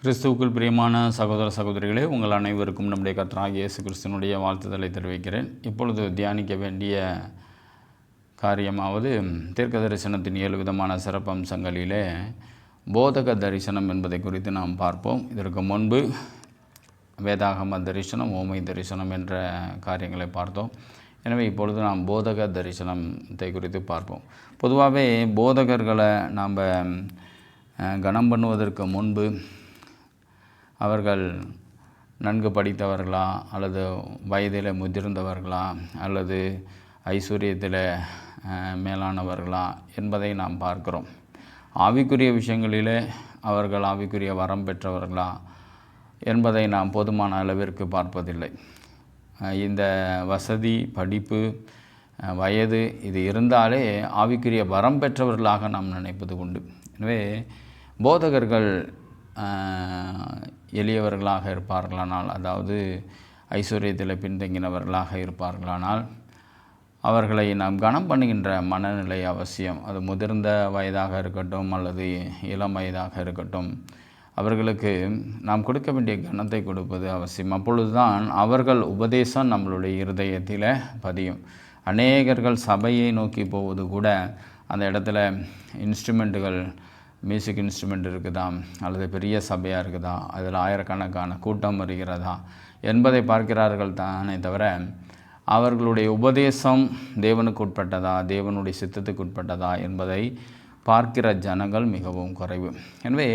கிறிஸ்துவுக்குள் பிரியமான சகோதர சகோதரிகளே, உங்கள் அனைவருக்கும் நம்முடைய கர்த்தராகிய இயேசு கிறிஸ்துவினுடைய வாழ்த்துதலை தெரிவிக்கிறேன். இப்பொழுது தியானிக்க வேண்டிய காரியமாவது தீர்க்க தரிசனத்தின் 7 விதமான சிறப்பம்சங்களிலே போதக தரிசனம் என்பதை குறித்து நாம் பார்ப்போம். இதற்கு முன்பு வேதாகம தரிசனம், ஓமை தரிசனம் என்ற காரியங்களை பார்த்தோம். எனவே இப்பொழுது நாம் போதக தரிசனத்தை குறித்து பார்ப்போம். பொதுவாகவே போதகர்களை நாம் கனம் பண்ணுவதற்கு முன்பு அவர்கள் நன்கு படித்தவர்களா, அல்லது வயதில் முதிர்ந்தவர்களா, அல்லது ஐஸ்வர்யத்தில் மேலானவர்களா என்பதை நாம் பார்க்கிறோம். ஆவிக்குரிய விஷயங்களிலே அவர்கள் ஆவிக்குரிய வரம் பெற்றவர்களா என்பதை நாம் போதுமான அளவிற்கு பார்ப்பதில்லை. இந்த வசதி, படிப்பு, வயது இது இருந்தாலே ஆவிக்குரிய வரம் பெற்றவர்களாக நாம் நினைப்பது உண்டு. எனவே போதகர்கள் எளியவர்களாக இருப்பார்களானால், அதாவது ஐஸ்வர்யத்தில் பின்தங்கினவர்களாக இருப்பார்களானால் அவர்களை நாம் கனம் பண்ணுகின்ற மனநிலை அவசியம். அது முதிர்ந்த வயதாக இருக்கட்டும் அல்லது இளம் வயதாக இருக்கட்டும், அவர்களுக்கு நாம் கொடுக்க வேண்டிய கனத்தை கொடுப்பது அவசியம். அப்பொழுது தான் அவர்கள் உபதேசம் நம்மளுடைய இருதயத்தில் பதியும். அநேகர்கள் சபையை நோக்கி போவது கூட அந்த இடத்துல இன்ஸ்ட்ருமெண்ட்டுகள், மியூசிக் இன்ஸ்ட்ருமெண்ட் இருக்குதா, அல்லது பெரிய சபையாக இருக்குதா, அதில் ஆயிரக்கணக்கான கூட்டம் வருகிறதா என்பதை பார்க்கிறார்கள் தானே தவிர அவர்களுடைய உபதேசம் தேவனுக்கு உட்பட்டதா, தேவனுடைய சித்தத்துக்கு உட்பட்டதா என்பதை பார்க்கிற ஜனங்கள் மிகவும் குறைவு. எனவே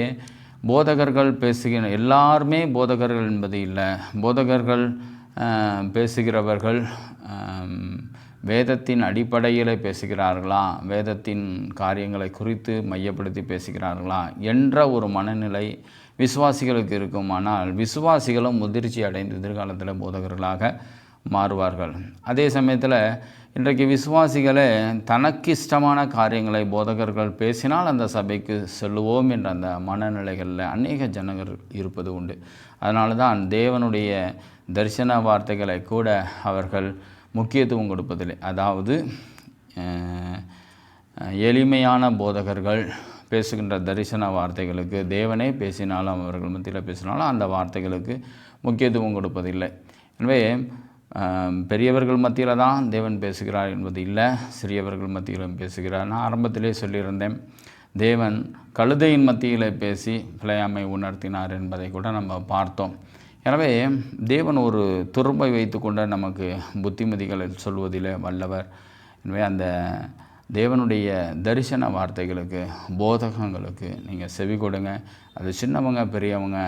போதகர்கள் பேசுகிற எல்லாருமே போதகர்கள் என்பது இல்லை. போதகர்கள் பேசுகிறவர்கள் வேதத்தின் அடிப்படையில் பேசுகிறார்களா, வேதத்தின் காரியங்களை குறித்து மையப்படுத்தி பேசுகிறார்களா என்ற ஒரு மனநிலை விசுவாசிகளுக்கு இருக்குமானால் விசுவாசிகளும் முதிர்ச்சி அடைந்து எதிர்காலத்தில் போதகர்களாக மாறுவார்கள். அதே சமயத்தில் இன்றைக்கு விசுவாசிகளே தனக்கு இஷ்டமான காரியங்களை போதகர்கள் பேசினால் அந்த சபைக்கு செல்லுவோம் என்ற அந்த மனநிலைகளில் அநேக ஜனங்கள் இருப்பது உண்டு. அதனால தான் தேவனுடைய தரிசன வார்த்தைகளை கூட அவர்கள் முக்கியத்துவம் கொடுப்பதில்லை. அதாவது எளிமையான போதகர்கள் பேசுகின்ற தரிசன வார்த்தைகளுக்கு, தேவனே பேசினாலும் அவர்கள் மத்தியில் பேசினாலும் அந்த வார்த்தைகளுக்கு முக்கியத்துவம் கொடுப்பதில்லை. எனவே பெரியவர்கள் மத்தியில் தான் தேவன் பேசுகிறார் என்பது இல்லை, சிறியவர்கள் மத்தியிலும் பேசுகிறார். நான் ஆரம்பத்திலே சொல்லியிருந்தேன், தேவன் கழுதையின் மத்தியில் பேசி பிழையாமை உணர்த்தினார் என்பதை கூட நம்ம பார்த்தோம். எனவே தேவன் ஒரு துரும்பை வைத்து கொண்டு நமக்கு புத்திமதிகளை சொல்வதில் வல்லவர். எனவே அந்த தேவனுடைய தரிசன வார்த்தைகளுக்கு, போதகங்களுக்கு நீங்கள் செவி கொடுங்க. அது சின்னவங்க பெரியவங்க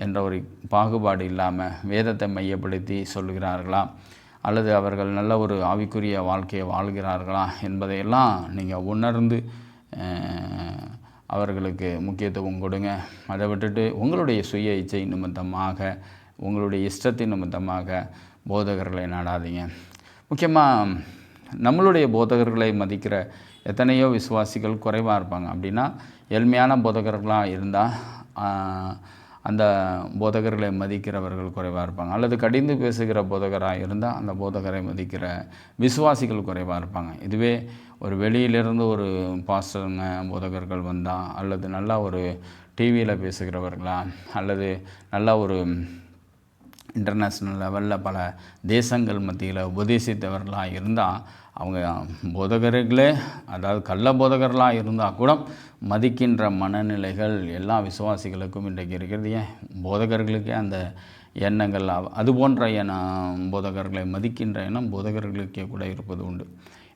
என்ற ஒரு பாகுபாடு இல்லாமல் வேதத்தை மையப்படுத்தி சொல்கிறார்களா, அல்லது அவர்கள் நல்ல ஒரு ஆவிக்குரிய வாழ்க்கையை வாழ்கிறார்களா என்பதையெல்லாம் நீங்கள் உணர்ந்து அவர்களுக்கு முக்கியத்துவம் கொடுங்க. அதை விட்டுட்டு உங்களுடைய சுய இச்சை நிமித்தமாக, உங்களுடைய இஷ்டத்தின் நிமித்தமாக போதகர்களை நாடாதீங்க. முக்கியமாக நம்மளுடைய போதகர்களை மதிக்கிற எத்தனையோ விசுவாசிகள் குறைவாக இருப்பாங்க. அப்படின்னா எளிமையான போதகர்களாக இருந்தால் அந்த போதகர்களை மதிக்கிறவர்கள் குறைவாக இருப்பாங்க. அல்லது கடிந்து பேசுகிற போதகராக இருந்தால் அந்த போதகரை மதிக்கிற விசுவாசிகள் குறைவாக இருப்பாங்க. இதுவே ஒரு வெளியிலிருந்து ஒரு பாஸ்டருங்க, போதகர்கள் வந்தால், அல்லது நல்லா ஒரு டிவியில் பேசுகிறவர்களா, அல்லது நல்லா ஒரு இன்டர்நேஷ்னல் லெவலில் பல தேசங்கள் மத்தியில் உபதேசித்தவர்களாக இருந்தால் அவங்க போதகர்களே, அதாவது கள்ள போதகர்களாக இருந்தால் கூட மதிக்கின்ற மனநிலைகள் எல்லா விசுவாசிகளுக்கும் இன்றைக்கு இருக்கிறது. ஏன் போதகர்களுக்கே அந்த எண்ணங்கள், அது போன்ற போதகர்களை மதிக்கின்ற எண்ணம் போதகர்களுக்கே கூட இருப்பது உண்டு.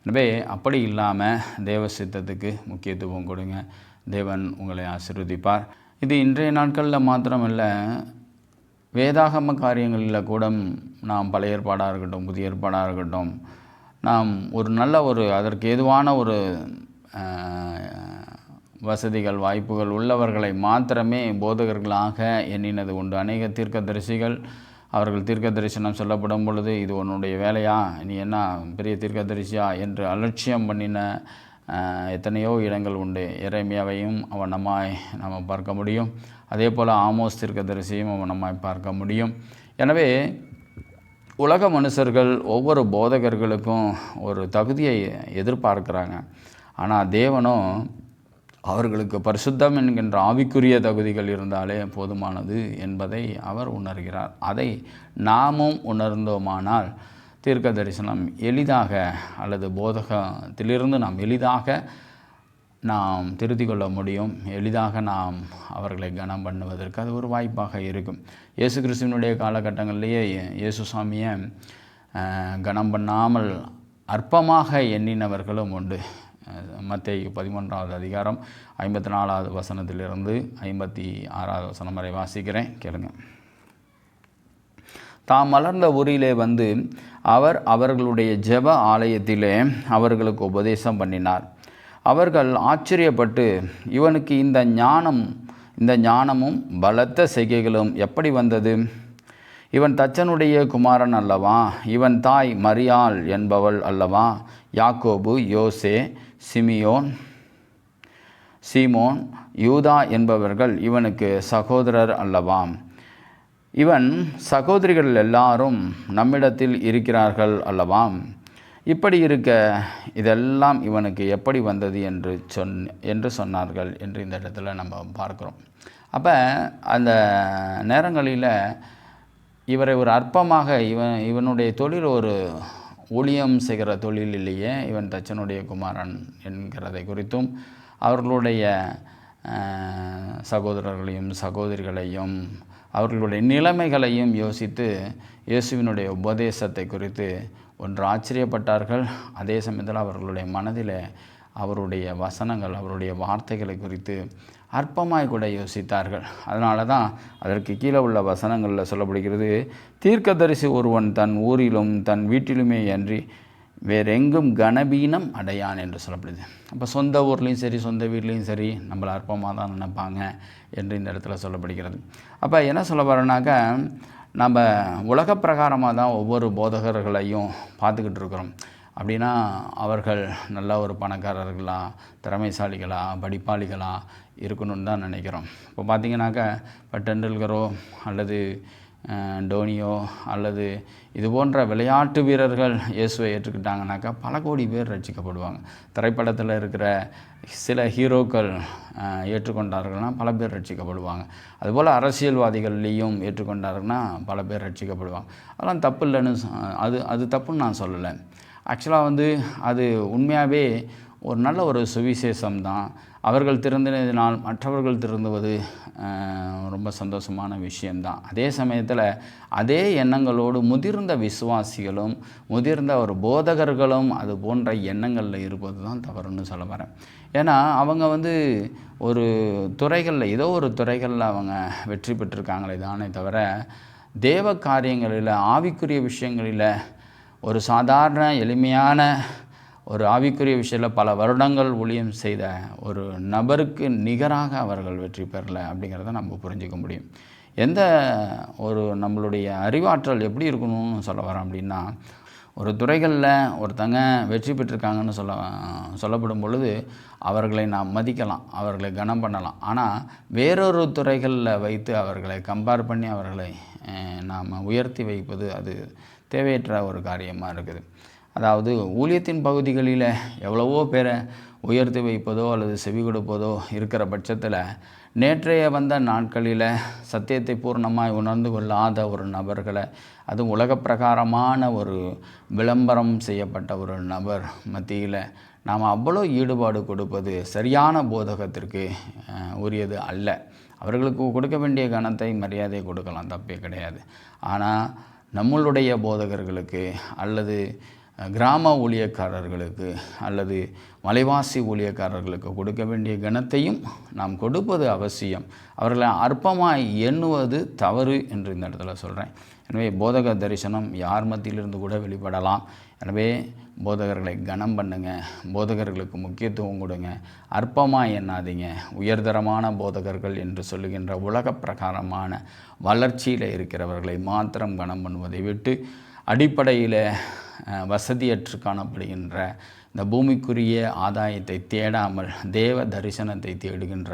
எனவே அப்படி இல்லாமல் தேவ சித்தத்துக்கு முக்கியத்துவம் கொடுங்க. தேவன் உங்களை ஆசீர்வதிப்பார். இது இன்றைய நாட்களில் மாத்திரமல்ல, வேதாகம காரியங்களில் கூட நாம் பழைய ஏற்பாடாக இருக்கட்டும், புதிய ஏற்பாடாக இருக்கட்டும், நாம் ஒரு நல்ல ஒரு அதற்கு ஏதுவான ஒரு வசதிகள், வாய்ப்புகள் உள்ளவர்களை மாத்திரமே போதகர்களாக எண்ணினது உண்டு. அநேக தீர்க்கதரிசிகள் அவர்கள் தீர்க்க தரிசனம் சொல்லப்படும் பொழுது, இது உன்னுடைய வேலையா, நீ என்ன பெரிய தீர்க்கதரிசியா என்று அலட்சியம் பண்ணின எத்தனையோ இடங்கள் உண்டு. எரேமியாவையும் அவனமாய் நம்ம பார்க்க முடியும். அதே போல் ஆமோஸ் தீர்க்கதரிசியும் அவனமாய் பார்க்க முடியும். எனவே உலக மனுஷர்கள் ஒவ்வொரு போதகர்களுக்கும் ஒரு தகுதியை எதிர்பார்க்குறாங்க. ஆனால் தேவனும் அவர்களுக்கு பரிசுத்தம் என்கின்ற ஆவிக்குரிய தகுதிகள் இருந்தாலே போதுமானது என்பதை அவர் உணர்கிறார். அதை நாமும் உணர்ந்தோமானால் தீர்க்க தரிசனம் எளிதாக அல்லது போதகத்திலிருந்து நாம் எளிதாக நாம் திருத்திக் கொள்ள முடியும். எளிதாக நாம் அவர்களை கனம் பண்ணுவதற்கு அது ஒரு வாய்ப்பாக இருக்கும். இயேசு கிறிஸ்துவனுடைய காலகட்டங்களிலேயே இயேசு சாமியை கனம் பண்ணாமல் அற்பமாக எண்ணினவர்களும் உண்டு. மத்தேயு 11வது அதிகாரம் 54வது வசனத்திலிருந்து 56வது வசனம் வரை வாசிக்கிறேன், கேளுங்க. தாம் மலர்ந்த ஊரிலே வந்து அவர் அவர்களுடைய ஜெப ஆலயத்திலே அவர்களுக்கு உபதேசம் பண்ணினார். அவர்கள் ஆச்சரியப்பட்டு, இவனுக்கு இந்த ஞானமும் பலத்த செய்கைகளும் எப்படி வந்தது? இவன் தச்சனுடைய குமாரன் அல்லவா? இவன் தாய் மரியாள் என்பவள் அல்லவா? யாக்கோபு, யோசே, சீமோன், யூதா என்பவர்கள் இவனுக்கு சகோதரர் அல்லவா? இவன் சகோதரிகள் எல்லாரும் நம்மிடத்தில் இருக்கிறார்கள் அல்லவா? இப்படி இருக்க இதெல்லாம் இவனுக்கு எப்படி வந்தது என்று சொன்னார்கள் என்று இந்த இடத்துல நம்ம பார்க்குறோம். அப்போ அந்த நேரங்களில் இவரை ஒரு அற்பமாக இவனுடைய தொழில் ஒரு ஊழியம் செய்கிற தொழில் இல்லையே, இவன் தச்சனுடைய குமாரன் என்கிறதை குறித்தும் அவர்களுடைய சகோதரர்களையும் சகோதரிகளையும் அவர்களுடைய நிலைமைகளையும் யோசித்து இயேசுவினுடைய உபதேசத்தை குறித்து ஒன்று ஆச்சரியப்பட்டார்கள். அதே சமயத்தில் அவர்களுடைய மனதில் அவருடைய வசனங்கள் அவருடைய வார்த்தைகளை குறித்து அற்பமாய் கூட யோசித்தார்கள். அதனால தான் அதற்கு கீழே உள்ள வசனங்களில் சொல்லப்படுகிறது, தீர்க்கதரிசி ஒருவன் தன் ஊரிலும் தன் வீட்டிலுமே அன்றி வேறெங்கும் கனபீனம் அடையான் என்று சொல்லப்படுது. அப்போ சொந்த ஊர்லேயும் சரி சொந்த வீட்லேயும் சரி நம்மளை அற்பமாக தான் நினைப்பாங்க என்று இந்த இடத்துல சொல்லப்படுகிறது. அப்போ என்ன சொல்ல வரேன்னாக்கா, நம்ம உலக பிரகாரமாக தான் ஒவ்வொரு போதகர்களையும் பார்த்துக்கிட்டு இருக்கிறோம். அப்படின்னா அவர்கள் நல்ல ஒரு பணக்காரர்களா, திறமைசாலிகளா, படிப்பாளிகளா இருக்கணும்னு தான் நினைக்கிறோம். இப்போ பார்த்திங்கனாக்கா இப்போ டெண்டுல்கரோ அல்லது டோனியோ அல்லது இது போன்ற விளையாட்டு வீரர்கள் இயேசுவை ஏற்றுக்கிட்டாங்கனாக்கா பல கோடி பேர் ரட்சிக்கப்படுவாங்க. திரைப்படத்தில் இருக்கிற சில ஹீரோக்கள் ஏற்றுக்கொண்டார்கள்னா பல பேர் ரட்சிக்கப்படுவாங்க. அதுபோல் அரசியல்வாதிகள்லேயும் ஏற்றுக்கொண்டார்கள்னா பல பேர் ரட்சிக்கப்படுவாங்க. அதெல்லாம் தப்பு இல்லைன்னு அது தப்புன்னு நான் சொல்லலை. ஆக்சுவலாக அது உண்மையாகவே ஒரு நல்ல ஒரு சுவிசேஷம் தான். அவர்கள் திருந்தினால் மற்றவர்கள் திருந்துவது ரொம்ப சந்தோஷமான விஷயந்தான். அதே சமயத்தில் அதே எண்ணங்களோடு முதிர்ந்த விசுவாசிகளும் முதிர்ந்த ஒரு போதகர்களும் அது போன்ற எண்ணங்களில் இருப்பது தான் தவறுன்னு சொல்ல வரேன். ஏன்னா அவங்க ஒரு துறைகளில் ஏதோ ஒரு துறைகளில் அவங்க வெற்றி பெற்றிருக்காங்களே தானே தவிர தேவ காரியங்களில் ஆவிக்குரிய விஷயங்களில் ஒரு சாதாரண எளிமையான ஒரு ஆவிக்குரிய விஷயத்தில் பல வருடங்கள் ஊழியம் செய்த ஒரு நபருக்கு நிகராக அவர்கள் வெற்றி பெறலை அப்படிங்கிறத நம்ம புரிஞ்சிக்க முடியும். எந்த ஒரு நம்மளுடைய அறிவாற்றல் எப்படி இருக்கணும்னு சொல்ல வரோம் அப்படின்னா, ஒரு துறைகளில் ஒருத்தங்க வெற்றி பெற்றிருக்காங்கன்னு சொல்லப்படும் பொழுது அவர்களை நாம் மதிக்கலாம், அவர்களை கனம் பண்ணலாம். ஆனால் வேறொரு துறைகளில் வைத்து அவர்களை கம்பேர் பண்ணி அவர்களை நாம் உயர்த்தி வைப்பது அது தேவையற்ற ஒரு காரியமாக இருக்குது. அதாவது ஊழியத்தின் பகுதிகளில் எவ்வளவோ பேரை உயர்த்தி வைப்பதோ அல்லது செவி கொடுப்பதோ இருக்கிற பட்சத்தில் நேற்றைய வந்த நாட்களில் சத்தியத்தை பூர்ணமாய் உணர்ந்து கொள்ளாத ஒரு நபர்களை, அதுவும் உலக பிரகாரமான ஒரு விளம்பரம் செய்யப்பட்ட ஒரு நபர் மத்தியில் நாம் அவ்வளோ ஈடுபாடு கொடுப்பது சரியான போதகத்திற்கு உரியது அல்ல. அவர்களுக்கு கொடுக்க வேண்டிய கனத்தை மரியாதை கொடுக்கலாம், தப்பே கிடையாது. ஆனால் நம்மளுடைய போதகர்களுக்கு அல்லது கிராம ஊழியக்காரர்களுக்கு அல்லது மலைவாசி ஊழியக்காரர்களுக்கு கொடுக்க வேண்டிய கனத்தையும் நாம் கொடுப்பது அவசியம். அவர்களை அற்பமாய் எண்ணுவது தவறு என்று இந்த இடத்துல சொல்கிறேன். எனவே போதக தரிசனம் யார் மத்தியிலிருந்து கூட வெளிப்படலாம். எனவே போதகர்களை கனம் பண்ணுங்க, போதகர்களுக்கு முக்கியத்துவம் கொடுங்க, அற்பமாக எண்ணாதீங்க. உயர்தரமான போதகர்கள் என்று சொல்லுகின்ற உலக பிரகாரமான வளர்ச்சியில் இருக்கிறவர்களை மாத்திரம் கனம் பண்ணுவதை விட்டு அடிப்படையில் வசதியற்று காணப்படுகின்ற இந்த பூமிக்குரிய ஆதாயத்தை தேடாமல் தேவ தரிசனத்தை தேடுகின்ற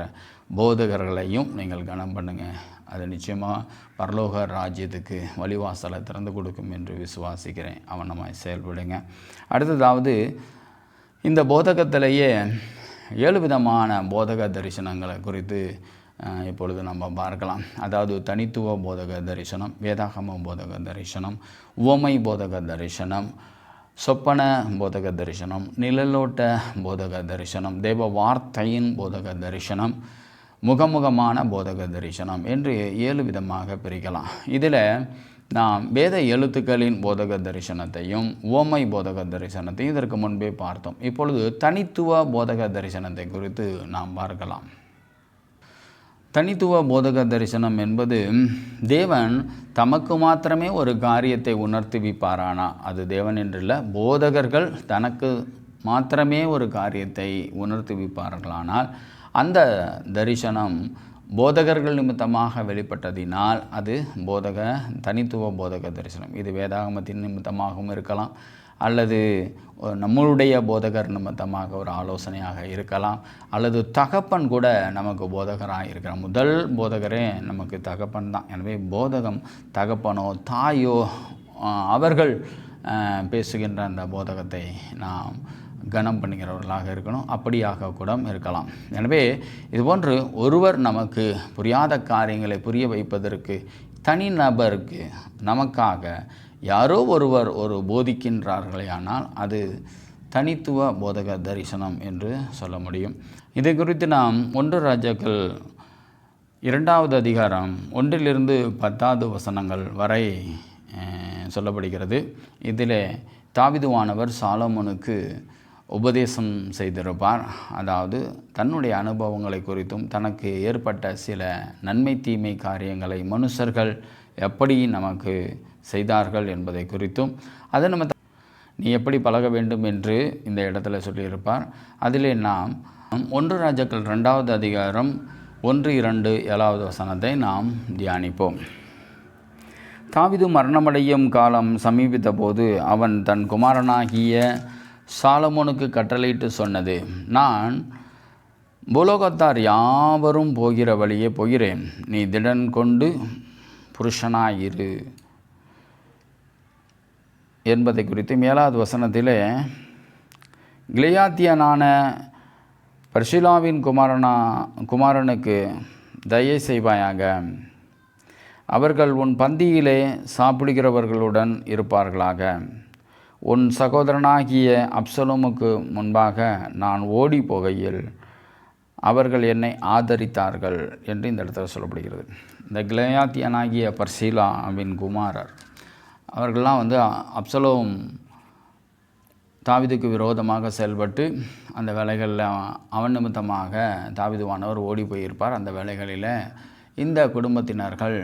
போதகர்களையும் நீங்கள் கனம் பண்ணுங்கள். அது நிச்சயமாக பரலோக ராஜ்யத்துக்கு வழிவாசலை திறந்து கொடுக்கும் என்று விசுவாசிக்கிறேன். அவனமாய் செயல்படுங்க. அடுத்ததாவது இந்த போதகத்திலேயே 7 விதமான போதக தரிசனங்களை குறித்து இப்பொழுது நம்ம பார்க்கலாம். அதாவது தனித்துவ போதக தரிசனம், வேதாகம போதக தரிசனம், உவமை போதக தரிசனம், சொப்பன போதக தரிசனம், நிழலோட்ட போதக தரிசனம், தேவ வார்த்தையின் போதக தரிசனம், முகமுகமான போதக தரிசனம் என்று 7 விதமாக பிரிக்கலாம். இதில் நாம் வேத எழுத்துக்களின் போதக தரிசனத்தையும் உவமை போதக தரிசனத்தையும் இதற்கு முன்பே பார்த்தோம். இப்பொழுது தனித்துவ போதக தரிசனத்தை குறித்து நாம் பார்க்கலாம். தனித்துவ போதக தரிசனம் என்பது தேவன் தமக்கு மாத்திரமே ஒரு காரியத்தை உணர்த்துவிப்பாரானா, அது தேவன் என்றில்லை, போதகர்கள் தனக்கு மாத்திரமே ஒரு காரியத்தை உணர்த்துவிப்பார்களானால் அந்த தரிசனம் போதகர்கள் நிமித்தமாக வெளிப்பட்டதினால் அது தனித்துவ போதக தரிசனம். இது வேதாகமத்தின் நிமித்தமாகவும் இருக்கலாம், அல்லது நம்மளுடைய போதகர் நிமித்தமாக ஒரு ஆலோசனையாக இருக்கலாம், அல்லது தகப்பன் கூட நமக்கு போதகராக இருக்கிறார். முதல் போதகரே நமக்கு தகப்பன் தான். எனவே போதகம் தகப்பனோ தாயோ அவர்கள் பேசுகின்ற அந்த போதகத்தை நாம் கனம் பண்ணுகிறவர்களாக இருக்கணும், அப்படியாக கூட இருக்கலாம். எனவே இதுபோன்று ஒருவர் நமக்கு புரியாத காரியங்களை புரிய வைப்பதற்கு தனிநபருக்கு நமக்காக யாரோ ஒருவர் போதிக்கின்றார்களே ஆனால் அது தனித்துவ போதக தரிசனம் என்று சொல்ல முடியும். இதை குறித்து நாம் 1 ராஜாக்கள் 2வது அதிகாரம் 1 - 10 வரை சொல்லப்படுகிறது. இதில் தாவீதுவானவர் சாலமோனுக்கு உபதேசம் செய்திருப்பார். அதாவது தன்னுடைய அனுபவங்களை குறித்தும் தனக்கு ஏற்பட்ட சில நன்மை தீமை காரியங்களை மனுஷர்கள் எப்படி நமக்கு செய்தார்கள் என்பதை குறித்தும் அதை நம்ம நீ எப்படி பழக வேண்டும் என்று இந்த இடத்துல சொல்லியிருப்பார். அதிலே நாம் 1 ராஜாக்கள் 2வது அதிகாரம் 1, 2, 7 நாம் தியானிப்போம். தாவீது மரணமடையும் காலம் சமீபித்த போது அவன் தன் குமாரனாகிய சாலமோனுக்கு கட்டளையிட்டு சொன்னது, நான் பூலோகத்தார் யாவரும் போகிற வழியே போகிறேன், நீ திடன் கொண்டு புருஷனாயிரு என்பதை குறித்து 7வது வசனத்திலே கிலியாத்தியனான பர்சிலாவின் குமாரனுக்கு தயை செய்வாயாக, அவர்கள் உன் பந்தியிலே சாப்பிடுகிறவர்களுடன் இருப்பார்களாக, உன் சகோதரனாகிய அப்சலோமுக்கு முன்பாக நான் ஓடி போகையில் அவர்கள் என்னை ஆதரித்தார்கள் என்று இந்த இடத்துல சொல்லப்படுகிறது. இந்த கிலியாத்தியனாகிய பர்சிலாவின் குமாரர் அவர்கள்லாம் அப்சலோம் தாவீதுக்கு விரோதமாக செயல்பட்டு அந்த வேலைகளில் அவன் நிமித்தமாக தாவீதுவானவர் ஓடி போயிருப்பார். அந்த வேலைகளில் இந்த குடும்பத்தினர்கள்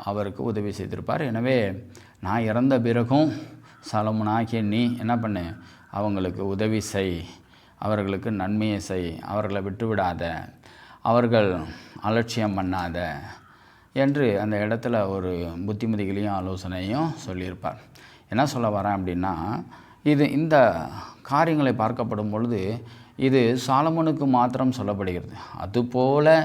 அவருக்கு உதவி செய்திருப்பார். எனவே நான் இறந்த பிறகும் சாலமோனாகிய நீ என்ன பண்ணு, அவங்களுக்கு உதவி செய், அவர்களுக்கு நன்மையை செய், அவர்களை விட்டுவிடாத, அவர்கள் அலட்சியம் பண்ணாத என்று அந்த இடத்துல ஒரு புத்திமதிகளையும் ஆலோசனையும் சொல்லியிருப்பார். என்ன சொல்ல வரேன் அப்படின்னா, இந்த காரியங்களை பார்க்கப்படும் பொழுது இது சாலமோனுக்கு மாத்திரம் சொல்லப்படுகிறது. அதுபோல்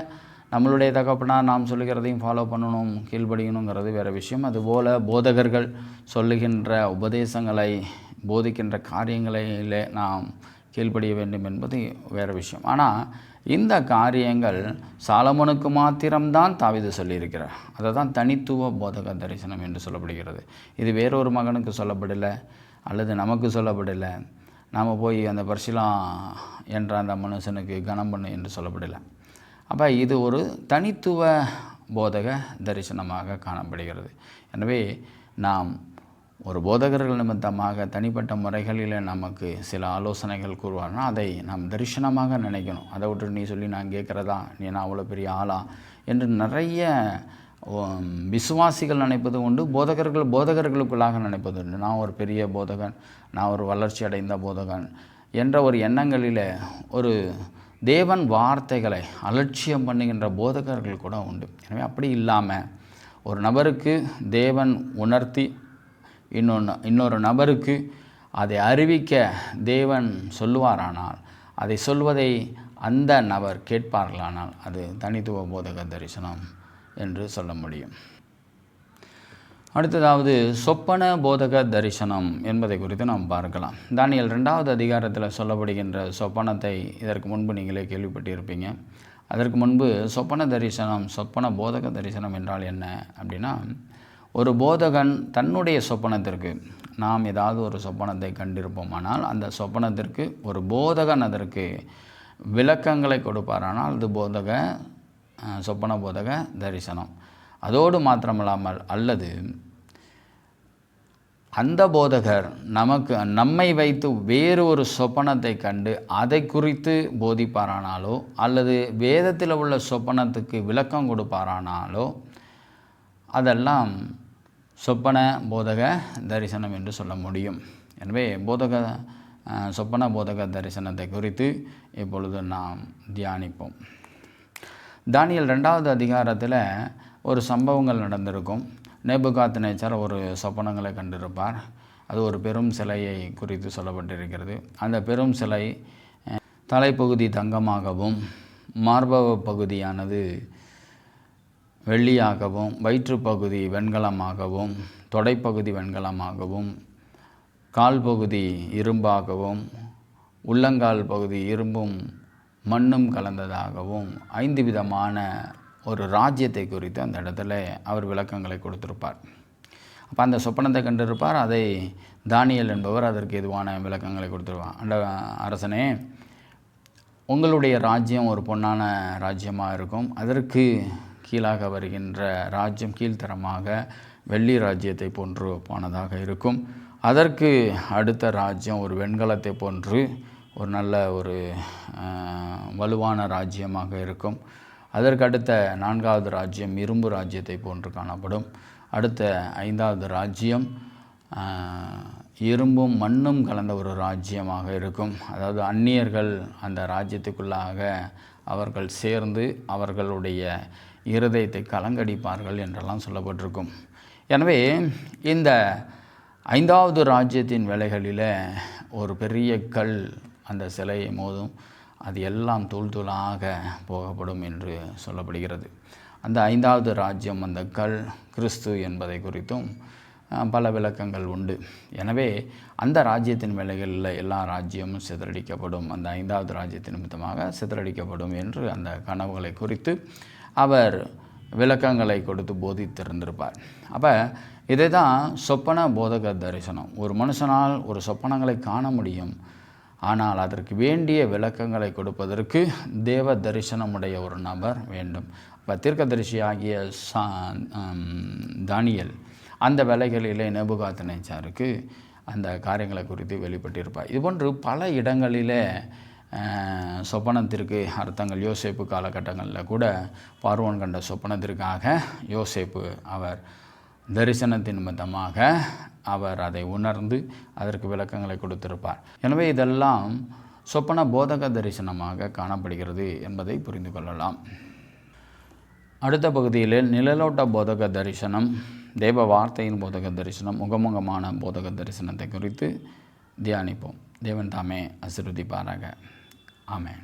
நம்மளுடைய தகப்பனார் நாம் சொல்லுகிறதையும் ஃபாலோ பண்ணணும், கீழ்ப்படியணுங்கிறது வேறு விஷயம். அதுபோல் போதகர்கள் சொல்லுகின்ற உபதேசங்களை, போதிக்கின்ற காரியங்களிலே நாம் கீழ்ப்படிய வேண்டும் என்பது வேறு விஷயம். ஆனால் இந்த காரியங்கள் சாலமோனுக்கு மாத்திரம்தான் தாவீது சொல்லியிருக்கிறார். அதை தான் தனித்துவ போதக தரிசனம் என்று சொல்லப்படுகிறது. இது வேறொரு மகனுக்கு சொல்லப்படலை, அல்லது நமக்கு சொல்லப்படலை, நாம் போய் அந்த பர்சிலா என்ற அந்த மனுஷனுக்கு கனம் பண்ணு என்று சொல்லப்படலை. அப்போ இது ஒரு தனித்துவ போதக தரிசனமாக காணப்படுகிறது. எனவே நாம் ஒரு போதகர்கள் நிமித்தமாக தனிப்பட்ட முறைகளில் நமக்கு சில ஆலோசனைகள் கூறுவார்னா அதை நாம் தரிசனமாக நினைக்கணும். அதை விட்டு நீ சொல்லி நான் கேட்குறதா, நீ நான் அவ்வளோ பெரிய ஆளா என்று நிறைய விசுவாசிகள் நினைப்பது உண்டு, போதகர்களுக்குள்ளாக நினைப்பது உண்டு. நான் ஒரு பெரிய போதகன், நான் ஒரு வளர்ச்சி அடைந்த போதகன் என்ற ஒரு எண்ணங்களில் ஒரு தேவன் வார்த்தைகளை அலட்சியம் பண்ணுகின்ற போதகர்கள் கூட உண்டு. எனவே அப்படி இல்லாமல் ஒரு நபருக்கு தேவன் உணர்த்தி இன்னொரு நபருக்கு அதை அறிவிக்க தேவன் சொல்லுவாரானால், அதை சொல்வதை அந்த நபர் கேட்பார்களானால் அது தனித்துவ போதக தரிசனம் என்று சொல்ல முடியும். அடுத்ததாவது சொப்பன போதக தரிசனம் என்பதை குறித்து நாம் பார்க்கலாம். தானியேல் 2வது அதிகாரத்தில் சொல்லப்படுகின்ற சொப்பனத்தை இதற்கு முன்பு நீங்களே கேள்விப்பட்டிருப்பீங்க. அதற்கு முன்பு சொப்பன தரிசனம், சொப்பன போதக தரிசனம் என்றால் என்ன அப்படின்னா, ஒரு போதகன் தன்னுடைய சொப்பனத்திற்கு, நாம் ஏதாவது ஒரு சொப்பனத்தை கண்டிருப்போமானால் அந்த சொப்பனத்திற்கு ஒரு போதகன் அதற்கு விளக்கங்களை கொடுப்பாரானால் அது சொப்பன போதக தரிசனம். அதோடு மாத்திரமில்லாமல் அல்லது அந்த போதகர் நம்மை வைத்து வேறு ஒரு சொப்பனத்தை கண்டு அதை குறித்து போதிப்பாரானாலோ அல்லது வேதத்தில் உள்ள சொப்பனத்துக்கு விளக்கம் கொடுப்பாரானாலோ அதெல்லாம் சொப்பன போதக தரிசனம் என்று சொல்ல முடியும். எனவே சொப்பன போதக தரிசனத்தை குறித்து இப்பொழுது நாம் தியானிப்போம். தானியேல் 2வது அதிகாரத்தில் ஒரு சம்பவங்கள் நடந்திருக்கும். நேபுகாத்நேச்சார் ஒரு சொப்பனங்களை கண்டிருப்பார். அது ஒரு பெரும் சிலையை குறித்து சொல்லப்பட்டிருக்கிறது. அந்த பெரும் சிலை தலைப்பகுதி தங்கமாகவும், மார்பக பகுதியானது வெள்ளியாகவும், வயிற்றுப்பகுதி வெண்கலமாகவும், தொடைப்பகுதி வெண்கலமாகவும், கால் பகுதி இரும்பாகவும், உள்ளங்கால் பகுதி இரும்பும் மண்ணும் கலந்ததாகவும் 5 விதமான ஒரு ராஜ்யத்தை குறித்து அந்த இடத்துல அவர் விளக்கங்களை கொடுத்திருப்பார். அப்போ அந்த சொப்பனத்தை கண்டிருப்பார். அதை தானியேல் என்பவர் அதற்கு எதுவான விளக்கங்களை கொடுத்துருவார். அந்த அரசனே, உங்களுடைய ராஜ்யம் ஒரு பொன்னான ராஜ்யமாக இருக்கும். அதற்கு கீழாக வருகின்ற ராஜ்யம் கீழ்த்தரமாக வெள்ளி ராஜ்யத்தை போன்று போனதாக இருக்கும். அதற்கு அடுத்த ராஜ்யம் ஒரு வெண்கலத்தை போன்று ஒரு நல்ல ஒரு வலுவான ராஜ்யமாக இருக்கும். அதற்கு அடுத்த 4வது ராஜ்யம் இரும்பு ராஜ்யத்தை போன்று காணப்படும். அடுத்த 5வது ராஜ்யம் இரும்பும் மண்ணும் கலந்த ஒரு ராஜ்யமாக இருக்கும். அதாவது அந்நியர்கள் அந்த ராஜ்யத்துக்குள்ளாக அவர்கள் சேர்ந்து அவர்களுடைய இருதயத்தை கலங்கடிப்பார்கள் என்றெல்லாம் சொல்லப்பட்டிருக்கும். எனவே இந்த 5வது ராஜ்யத்தின் வேலைகளில் ஒரு பெரிய கல் அந்த சிலையை மோதும். அது எல்லாம் தூள் தூளாக போகப்படும் என்று சொல்லப்படுகிறது. அந்த 5வது ராஜ்யம், அந்த கல் கிறிஸ்து என்பதை குறித்தும் பல விளக்கங்கள் உண்டு. எனவே அந்த ராஜ்யத்தின் வேலைகளில் எல்லா ராஜ்யமும் சிதறடிக்கப்படும், அந்த 5வது ராஜ்யத்தின் நிமித்தமாக சிதறடிக்கப்படும் என்று அந்த கனவுகளை குறித்து அவர் விளக்கங்களை கொடுத்து போதித்திருந்திருப்பார். அப்போ இதை தான் சொப்பன போதக தரிசனம். ஒரு மனுஷனால் ஒரு சொப்பனங்களை காண முடியும், ஆனால் அதற்கு வேண்டிய விளக்கங்களை கொடுப்பதற்கு தேவ தரிசனமுடைய ஒரு நபர் வேண்டும். இப்போ தீர்க்கதரிசியாகிய தானியேல் அந்த வேலைகளிலே நேபுகாத்நேச்சாருக்கு அந்த காரியங்களை குறித்து வெளிப்பட்டிருப்பார். இதுபோன்று பல இடங்களிலே சொப்பனத்திற்கு அர்த்தங்கள், யோசேப்பு காலகட்டங்களில் கூட பார்வோன் கண்ட சொப்பனத்திற்காக யோசேப்பு அவர் தரிசனத்தின் நிமித்தமாக அவர் அதை உணர்ந்து அதற்கு விளக்கங்களை கொடுத்திருப்பார். எனவே இதெல்லாம் சொப்பன போதக தரிசனமாக காணப்படுகிறது என்பதை புரிந்து கொள்ளலாம். அடுத்த பகுதியில் நிழலோட்ட போதக தரிசனம், தேவ வார்த்தையின் போதக தரிசனம், முகமுகமான போதக தரிசனத்தை குறித்து தியானிப்போம். தேவன் தாமே ஆசீர்வதிப்பாராக. ஆமென்.